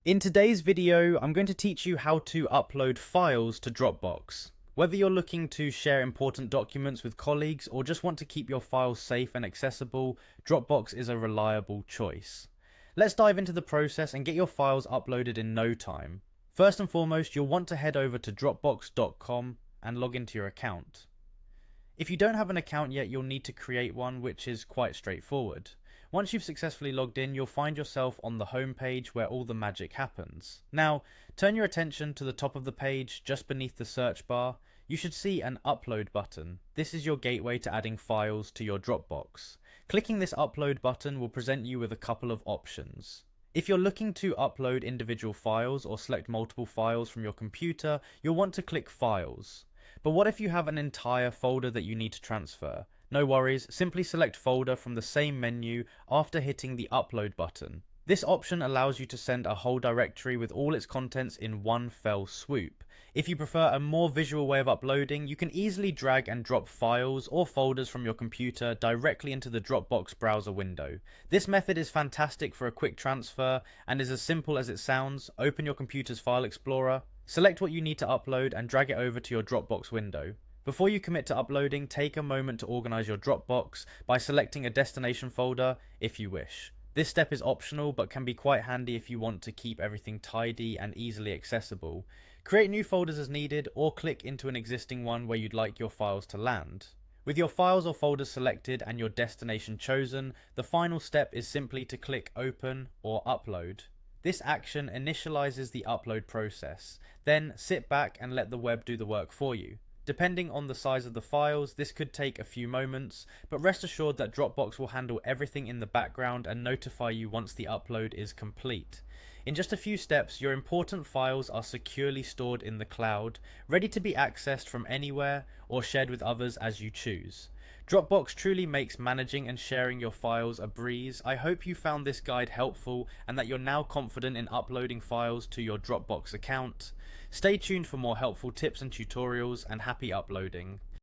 In today's video, I'm going to teach you how to upload files to Dropbox. Whether you're looking to share important documents with colleagues or just want to keep your files safe and accessible, Dropbox is a reliable choice. Let's dive into the process and get your files uploaded in no time. First and foremost, you'll want to head over to dropbox.com and log into your account. If you don't have an account yet, you'll need to create one, which is quite straightforward. Once you've successfully logged in, you'll find yourself on the home page where all the magic happens. Now, turn your attention to the top of the page, just beneath the search bar. You should see an upload button. This is your gateway to adding files to your Dropbox. Clicking this upload button will present you with a couple of options. If you're looking to upload individual files or select multiple files from your computer, you'll want to click Files. But what if you have an entire folder that you need to transfer? No worries, simply select Folder from the same menu after hitting the Upload button. This option allows you to send a whole directory with all its contents in one fell swoop. If you prefer a more visual way of uploading, you can easily drag and drop files or folders from your computer directly into the Dropbox browser window. This method is fantastic for a quick transfer and is as simple as it sounds. Open your computer's file explorer, select what you need to upload and drag it over to your Dropbox window. Before you commit to uploading, take a moment to organize your Dropbox by selecting a destination folder if you wish. This step is optional but can be quite handy if you want to keep everything tidy and easily accessible. Create new folders as needed or click into an existing one where you'd like your files to land. With your files or folders selected and your destination chosen, the final step is simply to click Open or Upload. This action initializes the upload process. Then sit back and let the web do the work for you. Depending on the size of the files, this could take a few moments, but rest assured that Dropbox will handle everything in the background and notify you once the upload is complete. In just a few steps, your important files are securely stored in the cloud, ready to be accessed from anywhere or shared with others as you choose. Dropbox truly makes managing and sharing your files a breeze. I hope you found this guide helpful and that you're now confident in uploading files to your Dropbox account. Stay tuned for more helpful tips and tutorials, and happy uploading.